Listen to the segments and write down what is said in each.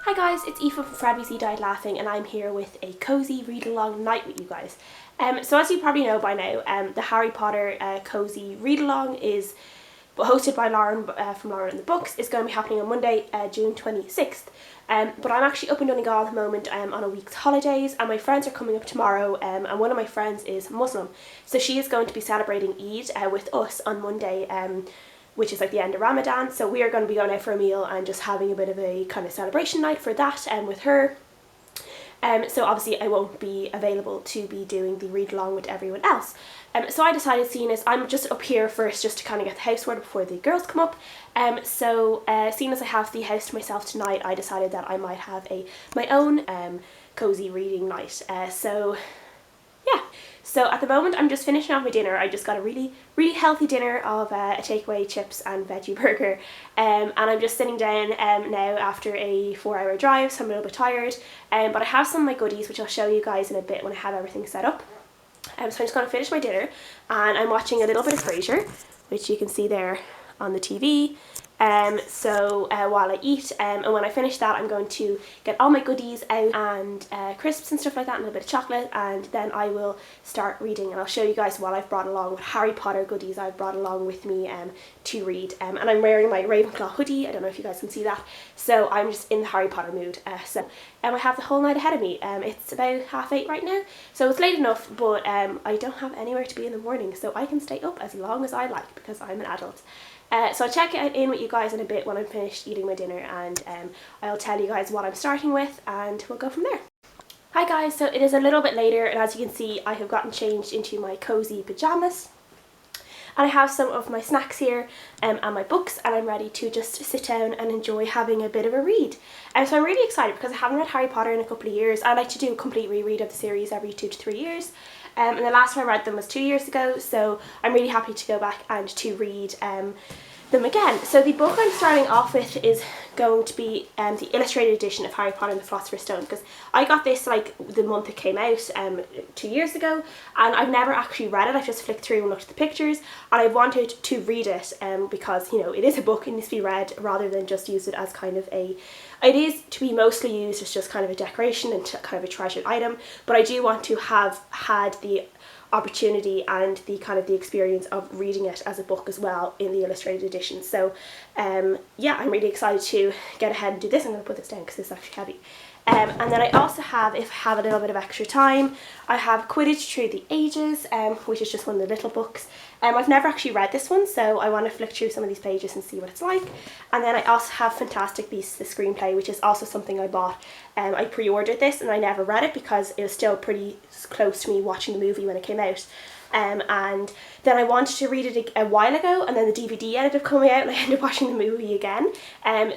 Hi guys, it's Aoife from Fred Died Laughing, and I'm here with a cosy read-along night with you guys. So as you probably know by now, the Harry Potter cosy read-along is hosted by Lauren from Lauren and the Books. Is going to be happening on Monday, June 26th. But I'm actually up in Donegal at the moment on a week's holidays, and my friends are coming up tomorrow, and one of my friends is Muslim, so she is going to be celebrating Eid with us on Monday, which is like the end of Ramadan. So we are going to be going out for a meal and just having a bit of a kind of celebration night for that with her. So obviously I won't be available to be doing the read along with everyone else. So I decided, seeing as I'm just up here first just to kind of get the house sorted before the girls come up. Seeing as I have the house to myself tonight, I decided that I might have my own cosy reading night. So at the moment I'm just finishing off my dinner. I just got a really healthy dinner of a takeaway chips and veggie burger, and I'm just sitting down now after a 4-hour drive, so I'm a little bit tired, but I have some of my goodies which I'll show you guys in a bit when I have everything set up. So I'm just going to finish my dinner, and I'm watching a little bit of Frasier, which you can see there on the TV. While I eat, and when I finish that, I'm going to get all my goodies out, and crisps and stuff like that, and a bit of chocolate, and then I will start reading, and I'll show you guys what I've brought along, what Harry Potter goodies I've brought along with me to read. And I'm wearing my Ravenclaw hoodie. I don't know if you guys can see that, so I'm just in the Harry Potter mood. I have the whole night ahead of me. It's about 8:30 right now, so it's late enough, but I don't have anywhere to be in the morning, so I can stay up as long as I like because I'm an adult. So I'll check in with you guys in a bit when I'm finished eating my dinner, and I'll tell you guys what I'm starting with, and we'll go from there. Hi guys, so it is a little bit later, and as you can see I have gotten changed into my cozy pyjamas, and I have some of my snacks here and my books, and I'm ready to just sit down and enjoy having a bit of a read. So I'm really excited because I haven't read Harry Potter in a couple of years. I like to do a complete reread of the series every 2 to 3 years. And the last time I read them was 2 years ago, so I'm really happy to go back and to read them again. So the book I'm starting off with is going to be the illustrated edition of Harry Potter and the Philosopher's Stone, because I got this like the month it came out 2 years ago, and I've never actually read it. I've just flicked through and looked at the pictures, and I wanted to read it because, you know, it is a book and needs to be read rather than just use it as kind of it is to be mostly used as just kind of a decoration and kind of a treasured item, but I do want to have had the opportunity and the experience of reading it as a book as well in the illustrated edition. So yeah, I'm really excited to get ahead and do this. I'm going to put this down because it's actually heavy. And then I also have, if I have a little bit of extra time, I have Quidditch Through the Ages, which is just one of the little books. I've never actually read this one, so I want to flick through some of these pages and see what it's like. And then I also have Fantastic Beasts, the screenplay, which is also something I bought. I pre-ordered this and I never read it because it was still pretty close to me watching the movie when it came out. And then I wanted to read it a while ago, and then the DVD ended up coming out and I ended up watching the movie again.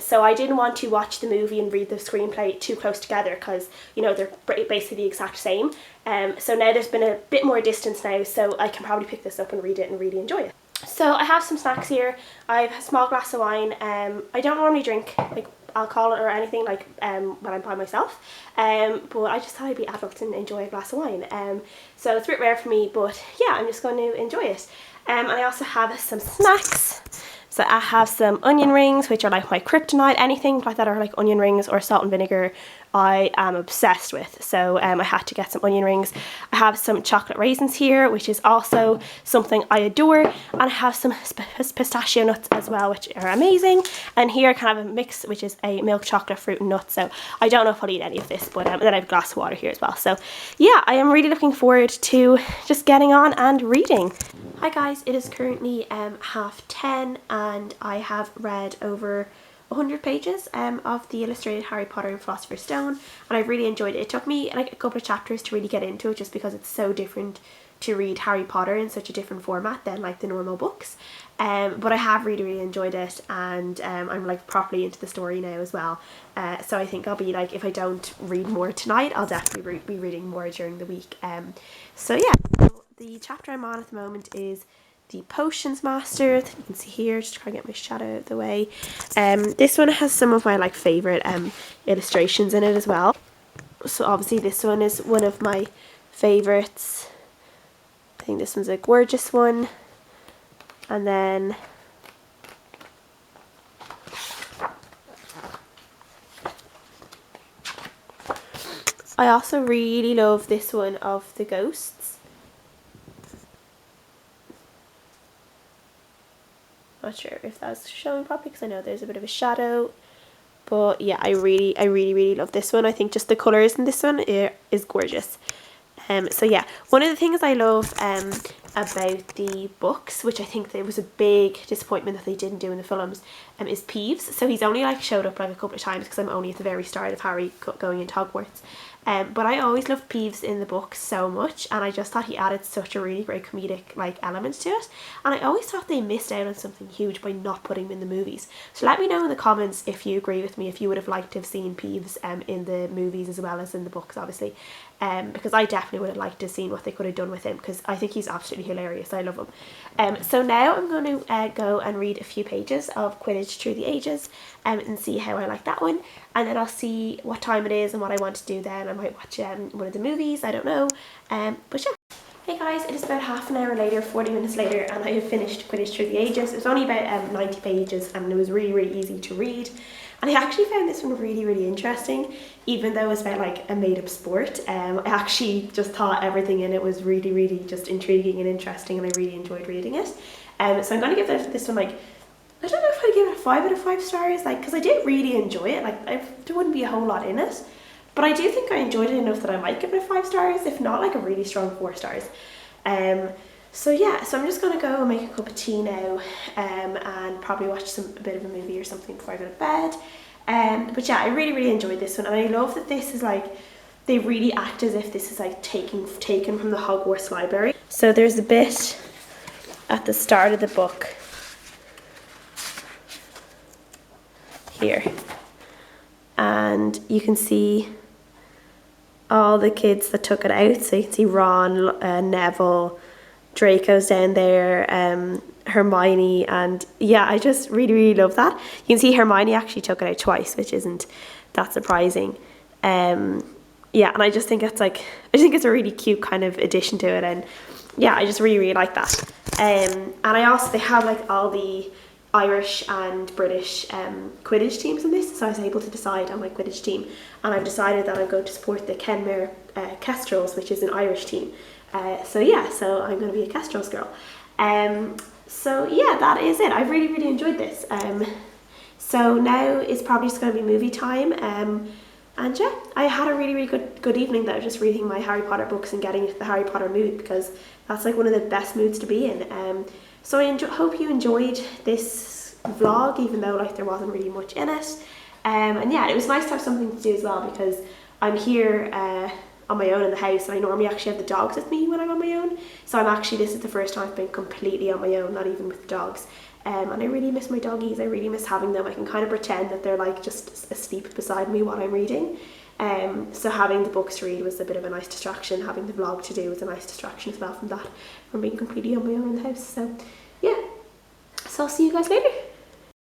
So I didn't want to watch the movie and read the screenplay too close together because, you know, they're basically the exact same. So now there's been a bit more distance now, so I can probably pick this up and read it and really enjoy it. So I have some snacks here. I have a small glass of wine. I don't normally drink like alcohol or anything like when I'm by myself, but I just thought I'd be adult and enjoy a glass of wine. So it's a bit rare for me, but yeah, I'm just going to enjoy it. And I also have some snacks. So I have some onion rings, which are like my kryptonite. Anything like that are like onion rings or salt and vinegar, I am obsessed with. So I had to get some onion rings. I have some chocolate raisins here, which is also something I adore. And I have some pistachio nuts as well, which are amazing. And here I kind of have a mix, which is a milk chocolate fruit and nut. So I don't know if I'll eat any of this, but then I have a glass of water here as well. So yeah, I am really looking forward to just getting on and reading. Hi guys, it is currently 10:30 and I have read over 100 pages of the illustrated Harry Potter and Philosopher's Stone, and I really enjoyed it. It took me like a couple of chapters to really get into it just because it's so different to read Harry Potter in such a different format than like the normal books. But I have really enjoyed it, and I'm like properly into the story now as well. So I think I'll be like, if I don't read more tonight, I'll definitely be reading more during the week. So yeah. The chapter I'm on at the moment is the Potions Master. You can see here, just try to get my shadow out of the way. This one has some of my like favourite illustrations in it as well. So obviously this one is one of my favourites. I think this one's a gorgeous one. And then I also really love this one of the ghosts. Not sure if that's showing properly because I know there's a bit of a shadow. But yeah, I really love this one. I think just the colours in this one is gorgeous. So yeah, one of the things I love about the books, which I think there was a big disappointment that they didn't do in the films, is Peeves. So he's only like showed up like a couple of times because I'm only at the very start of Harry going into Hogwarts. But I always loved Peeves in the books so much, and I just thought he added such a really great comedic like element to it, and I always thought they missed out on something huge by not putting him in the movies. So let me know in the comments if you agree with me, if you would have liked to have seen Peeves in the movies as well as in the books, obviously, because I definitely would have liked to have seen what they could have done with him, because I think he's absolutely hilarious. I love him. So now I'm going to go and read a few pages of Quidditch Through the Ages and see how I like that one, and then I'll see what time it is and what I want to do then. I might watch one of the movies, I don't know, but yeah. Hey guys, it is about half an hour later, 40 minutes later, and I have finished Quidditch Through the Ages. It was only about 90 pages and it was really easy to read. And I actually found this one really interesting, even though it was about like a made up sport. I actually just thought everything in it was really just intriguing and interesting, and I really enjoyed reading it. So I'm going to give this one like, I don't know if I'd give it a 5 out of 5 stars, like, because I did really enjoy it. Like, there wouldn't be a whole lot in it, but I do think I enjoyed it enough that I might give it a 5 stars, if not like a really strong 4 stars. So yeah, so I'm just going to go and make a cup of tea now, and probably watch a bit of a movie or something before I go to bed. But yeah, I really enjoyed this one, and I love that this is like, they really act as if this is like taken from the Hogwarts library. So there's a bit at the start of the book here, and you can see all the kids that took it out. So you can see Ron, Neville, Draco's down there, Hermione, and yeah, I just really love that. You can see Hermione actually took it out twice, which isn't that surprising. Yeah, and I just think it's like, I think it's a really cute kind of addition to it, and yeah, I just really like that. And I also, they have like all the Irish and British Quidditch teams in this, so I was able to decide on my Quidditch team, and I've decided that I'm going to support the Kenmare Kestrels, which is an Irish team. So yeah, so I'm going to be a Kestrels girl. So yeah, that is it. I've really enjoyed this. So now it's probably just going to be movie time. And yeah, I had a really good evening though, just reading my Harry Potter books and getting into the Harry Potter mood, because that's like one of the best moods to be in. So I hope you enjoyed this vlog, even though like there wasn't really much in it. And yeah, it was nice to have something to do as well, because I'm here on my own in the house, and I normally actually have the dogs with me when I'm on my own. So this is the first time I've been completely on my own, not even with the dogs. And I really miss my doggies. I really miss having them. I can kind of pretend that they're like just asleep beside me while I'm reading. So having the books to read was a bit of a nice distraction. Having the vlog to do was a nice distraction as well from that, from being completely on my own in the house. So yeah, so I'll see you guys later.